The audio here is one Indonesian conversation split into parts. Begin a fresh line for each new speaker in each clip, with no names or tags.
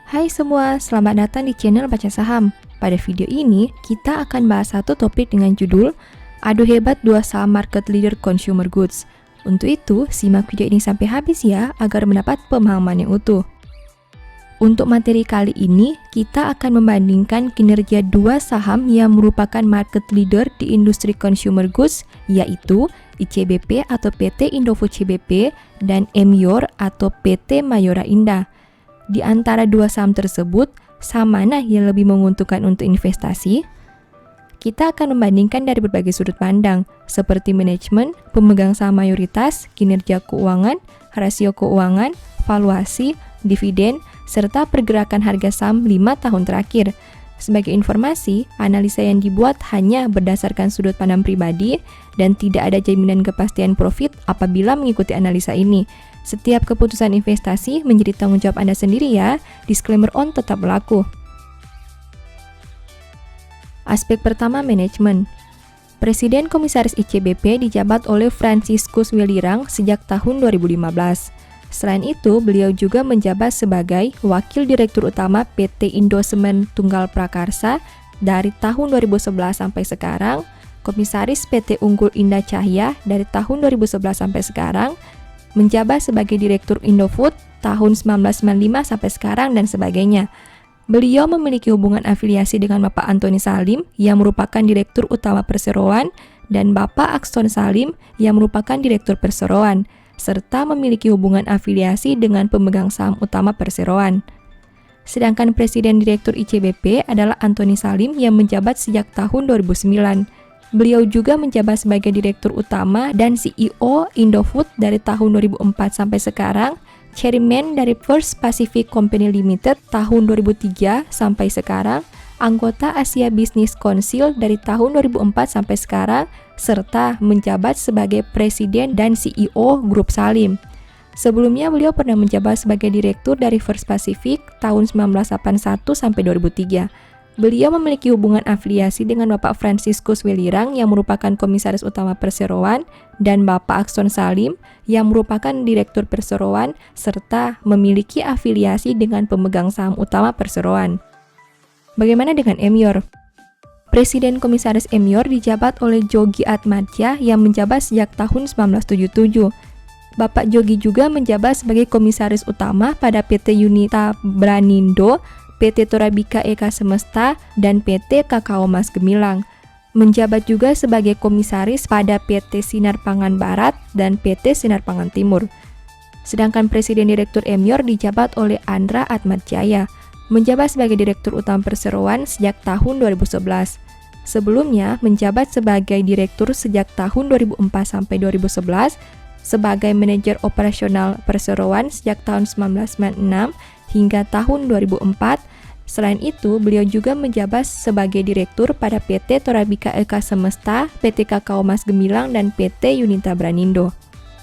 Hai semua, selamat datang di channel Baca Saham. Pada video ini, kita akan bahas satu topik dengan judul Adu hebat dua saham market leader consumer goods. Untuk itu, simak video ini sampai habis ya, agar mendapat pemahaman yang utuh. Untuk materi kali ini, kita akan membandingkan kinerja dua saham yang merupakan market leader di industri consumer goods, yaitu ICBP atau PT Indofood CBP dan Emyor atau PT Mayora Indah. Di antara dua saham tersebut, saham mana yang lebih menguntungkan untuk investasi? Kita akan membandingkan dari berbagai sudut pandang, seperti manajemen, pemegang saham mayoritas, kinerja keuangan, rasio keuangan, valuasi, dividen, serta pergerakan harga saham 5 tahun terakhir. Sebagai informasi, analisa yang dibuat hanya berdasarkan sudut pandang pribadi dan tidak ada jaminan kepastian profit apabila mengikuti analisa ini. Setiap keputusan investasi menjadi tanggung jawab Anda sendiri ya. Disclaimer on tetap berlaku. Aspek pertama, manajemen. Presiden Komisaris ICBP dijabat oleh Franciscus Welirang sejak tahun 2015. Selain itu, beliau juga menjabat sebagai Wakil Direktur Utama PT Indosemen Tunggal Prakarsa dari tahun 2011 sampai sekarang, Komisaris PT Unggul Indah Cahya dari tahun 2011 sampai sekarang, menjabat sebagai Direktur Indofood tahun 1995 sampai sekarang, dan sebagainya. Beliau memiliki hubungan afiliasi dengan Bapak Antoni Salim yang merupakan Direktur Utama Perseroan dan Bapak Akson Salim yang merupakan Direktur Perseroan, serta memiliki hubungan afiliasi dengan pemegang saham utama Perseroan. Sedangkan Presiden Direktur ICBP adalah Antoni Salim yang menjabat sejak tahun 2009. Beliau juga menjabat sebagai Direktur Utama dan CEO Indofood dari tahun 2004 sampai sekarang, Chairman dari First Pacific Company Limited tahun 2003 sampai sekarang, anggota Asia Business Council dari tahun 2004 sampai sekarang, serta menjabat sebagai Presiden dan CEO Grup Salim. Sebelumnya beliau pernah menjabat sebagai Direktur dari First Pacific tahun 1981 sampai 2003. Beliau memiliki hubungan afiliasi dengan Bapak Franciscus Welirang yang merupakan Komisaris Utama Perseroan dan Bapak Akson Salim yang merupakan Direktur Perseroan serta memiliki afiliasi dengan pemegang saham utama Perseroan. Bagaimana dengan Emyor? Presiden Komisaris Emyor dijabat oleh Jogi Atmadja yang menjabat sejak tahun 1977. Bapak Jogi juga menjabat sebagai Komisaris Utama pada PT Unita Branindo, PT Torabika Eka Semesta, dan PT Kakao Mas Gemilang. Menjabat juga sebagai Komisaris pada PT Sinar Pangan Barat dan PT Sinar Pangan Timur. Sedangkan Presiden Direktur Emyor dijabat oleh Andra Atmadjaya, menjabat sebagai Direktur Utama Perseroan sejak tahun 2011. Sebelumnya menjabat sebagai Direktur sejak tahun 2004 sampai 2011, sebagai Manajer Operasional Perseroan sejak tahun 1996 hingga tahun 2004. Selain itu, beliau juga menjabat sebagai Direktur pada PT Torabika Eka Semesta, PT Kakao Mas Gemilang, dan PT Unita Branindo.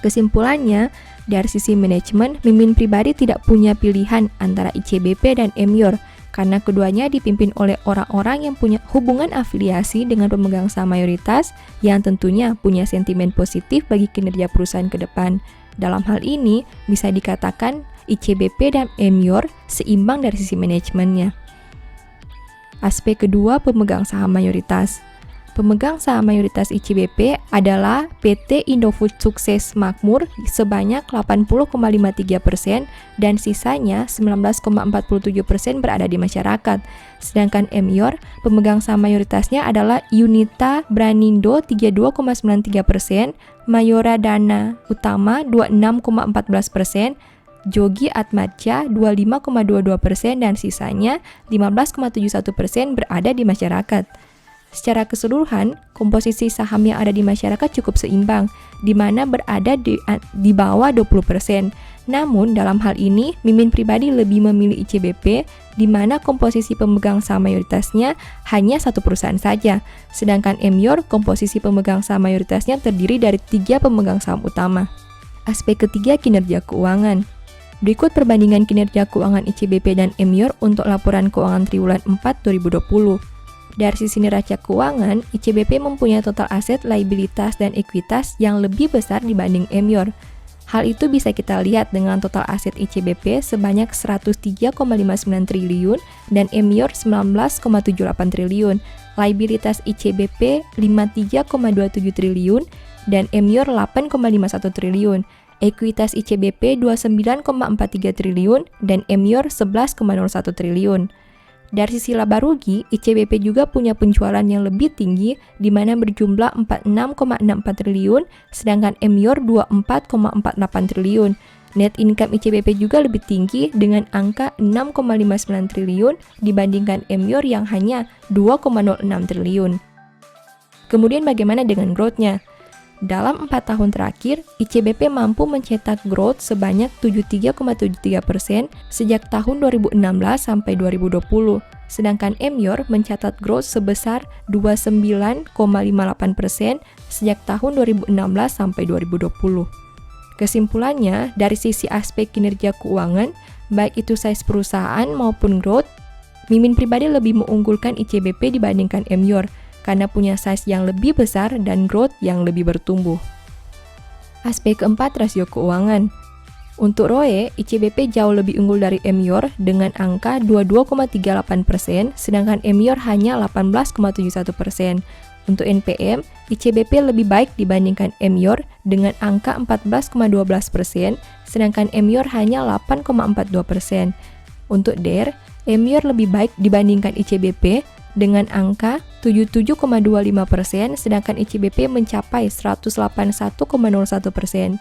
Kesimpulannya, dari sisi manajemen, Mimin pribadi tidak punya pilihan antara ICBP dan Emyor, karena keduanya dipimpin oleh orang-orang yang punya hubungan afiliasi dengan pemegang saham mayoritas yang tentunya punya sentimen positif bagi kinerja perusahaan ke depan. Dalam hal ini, bisa dikatakan ICBP dan Emyor seimbang dari sisi manajemennya. Aspek kedua, pemegang saham mayoritas. Pemegang saham mayoritas ICBP adalah PT Indofood Sukses Makmur sebanyak 80,53% dan sisanya 19,47% berada di masyarakat. Sedangkan Emyor, pemegang saham mayoritasnya adalah Unita Branindo 32,93%, Mayora Dana Utama 26,14%, Jogi Atmadja 25,22% dan sisanya 15,71% berada di masyarakat. Secara keseluruhan, komposisi saham yang ada di masyarakat cukup seimbang, di mana berada di bawah 20%. Namun, dalam hal ini, Mimin pribadi lebih memilih ICBP, di mana komposisi pemegang saham mayoritasnya hanya satu perusahaan saja. Sedangkan Emyor, komposisi pemegang saham mayoritasnya terdiri dari 3 pemegang saham utama. Aspek ketiga, kinerja keuangan. Berikut perbandingan kinerja keuangan ICBP dan Emyor untuk laporan keuangan triwulan 4 2020. Dari sisi neraca keuangan, ICBP mempunyai total aset, liabilitas, dan ekuitas yang lebih besar dibanding Emyor. Hal itu bisa kita lihat dengan total aset ICBP sebanyak 103,59 triliun dan emior 19,78 triliun, liabilitas ICBP 53,27 triliun dan emior 8,51 triliun, ekuitas ICBP 29,43 triliun dan emior 11,01 triliun. Dari sisi laba rugi, ICBP juga punya penjualan yang lebih tinggi di mana berjumlah 46,64 triliun sedangkan emior 24,48 triliun. Net income ICBP juga lebih tinggi dengan angka 6,59 triliun dibandingkan emior yang hanya 2,06 triliun. Kemudian bagaimana dengan growth-nya? Dalam 4 tahun terakhir, ICBP mampu mencetak growth sebanyak 73,73% sejak tahun 2016 sampai 2020, sedangkan emior mencatat growth sebesar 29,58% sejak tahun 2016 sampai 2020. Kesimpulannya, dari sisi aspek kinerja keuangan, baik itu size perusahaan maupun growth, Mimin pribadi lebih mengunggulkan ICBP dibandingkan emior, karena punya size yang lebih besar dan growth yang lebih bertumbuh. Aspek keempat, rasio keuangan. Untuk ROE, ICBP jauh lebih unggul dari emior dengan angka 22,38%, sedangkan emior hanya 18,71%. Untuk NPM, ICBP lebih baik dibandingkan emior dengan angka 14,12%, sedangkan emior hanya 8,42%. Untuk DER, emior lebih baik dibandingkan ICBP dengan angka 77,25%, sedangkan ICBP mencapai 181,01%.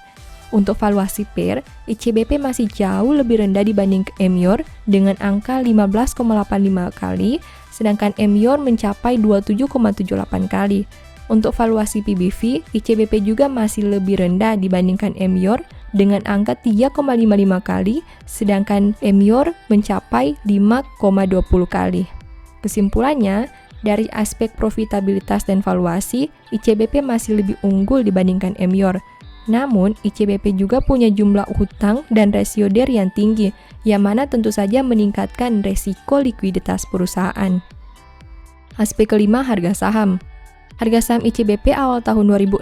Untuk valuasi PER, ICBP masih jauh lebih rendah dibanding emior dengan angka 15,85 kali, sedangkan emior mencapai 27,78 kali. Untuk valuasi PBV, ICBP juga masih lebih rendah dibandingkan emior dengan angka 3,55 kali, sedangkan emior mencapai 5,20 kali. Kesimpulannya, dari aspek profitabilitas dan valuasi, ICBP masih lebih unggul dibandingkan emior. Namun, ICBP juga punya jumlah hutang dan rasio DER yang tinggi, yang mana tentu saja meningkatkan resiko likuiditas perusahaan. Aspek kelima, harga saham. Harga saham ICBP awal tahun 2016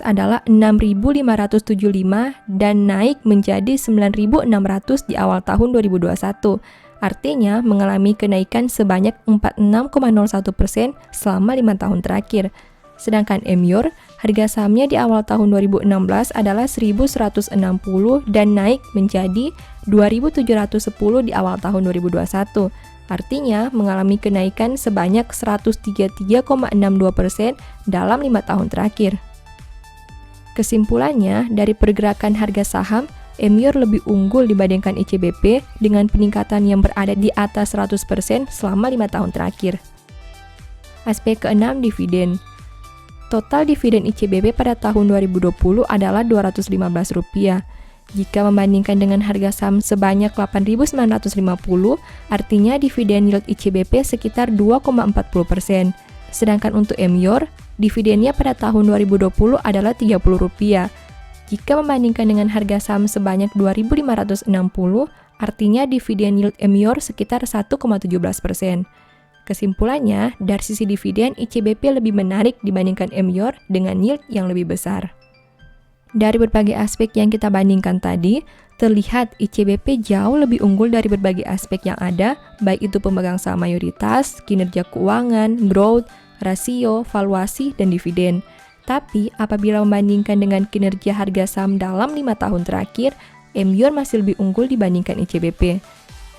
adalah 6.575 dan naik menjadi 9.600 di awal tahun 2021. Artinya mengalami kenaikan sebanyak 46,01% selama 5 tahun terakhir. Sedangkan emior, harga sahamnya di awal tahun 2016 adalah 1.160 dan naik menjadi 2.710 di awal tahun 2021. Artinya mengalami kenaikan sebanyak 133,62% dalam 5 tahun terakhir. Kesimpulannya, dari pergerakan harga saham, emior lebih unggul dibandingkan ICBP dengan peningkatan yang berada di atas 100% selama 5 tahun terakhir. Aspek keenam, dividen. Total dividen ICBP pada tahun 2020 adalah Rp215. Jika membandingkan dengan harga saham sebanyak 8.950, artinya dividen yield ICBP sekitar 2,40%. Sedangkan untuk emior, dividennya pada tahun 2020 adalah Rp30. Jika membandingkan dengan harga saham sebanyak 2.560, artinya dividen yield emior sekitar 1,17%. Kesimpulannya, dari sisi dividen, ICBP lebih menarik dibandingkan emior dengan yield yang lebih besar. Dari berbagai aspek yang kita bandingkan tadi, terlihat ICBP jauh lebih unggul dari berbagai aspek yang ada, baik itu pemegang saham mayoritas, kinerja keuangan, growth, rasio, valuasi, dan dividen. Tapi, apabila membandingkan dengan kinerja harga saham dalam 5 tahun terakhir, emior masih lebih unggul dibandingkan ICBP.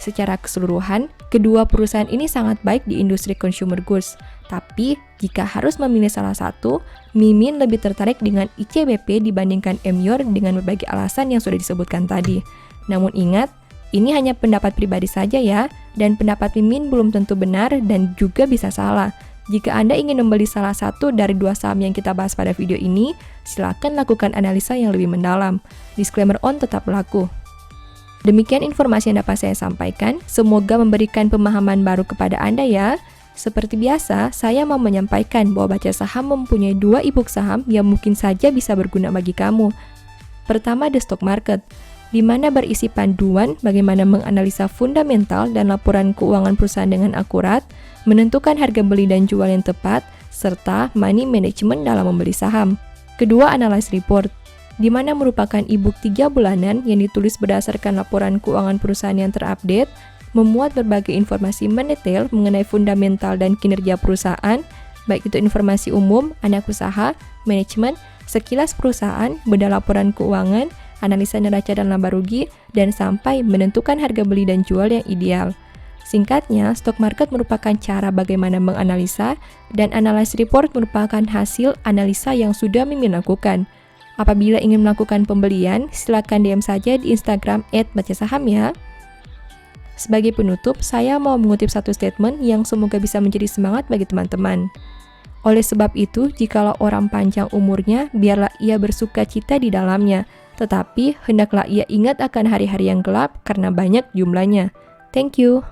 Secara keseluruhan, kedua perusahaan ini sangat baik di industri consumer goods. Tapi, jika harus memilih salah satu, Mimin lebih tertarik dengan ICBP dibandingkan emior dengan berbagai alasan yang sudah disebutkan tadi. Namun ingat, ini hanya pendapat pribadi saja ya, dan pendapat Mimin belum tentu benar dan juga bisa salah. Jika Anda ingin membeli salah satu dari dua saham yang kita bahas pada video ini, silakan lakukan analisa yang lebih mendalam. Disclaimer on tetap berlaku. Demikian informasi yang dapat saya sampaikan, semoga memberikan pemahaman baru kepada Anda ya. Seperti biasa, saya mau menyampaikan bahwa Baca Saham mempunyai 2 e-book saham yang mungkin saja bisa berguna bagi kamu. Pertama, The Stock Market, di mana berisi panduan bagaimana menganalisa fundamental dan laporan keuangan perusahaan dengan akurat, menentukan harga beli dan jual yang tepat, serta money management dalam membeli saham. Kedua, Analyze Report, di mana merupakan e-book 3 bulanan yang ditulis berdasarkan laporan keuangan perusahaan yang terupdate, memuat berbagai informasi mendetail mengenai fundamental dan kinerja perusahaan, baik itu informasi umum, anak usaha, manajemen, sekilas perusahaan, beda laporan keuangan, analisa neraca dan laba rugi, dan sampai menentukan harga beli dan jual yang ideal. Singkatnya, stock market merupakan cara bagaimana menganalisa, dan analysis report merupakan hasil analisa yang sudah Mimin lakukan. Apabila ingin melakukan pembelian, silakan DM saja di Instagram @bacasaham ya. Sebagai penutup, saya mau mengutip satu statement yang semoga bisa menjadi semangat bagi teman-teman. Oleh sebab itu, jikalau orang panjang umurnya, biarlah ia bersuka cita di dalamnya, tetapi hendaklah ia ingat akan hari-hari yang gelap karena banyak jumlahnya. Thank you.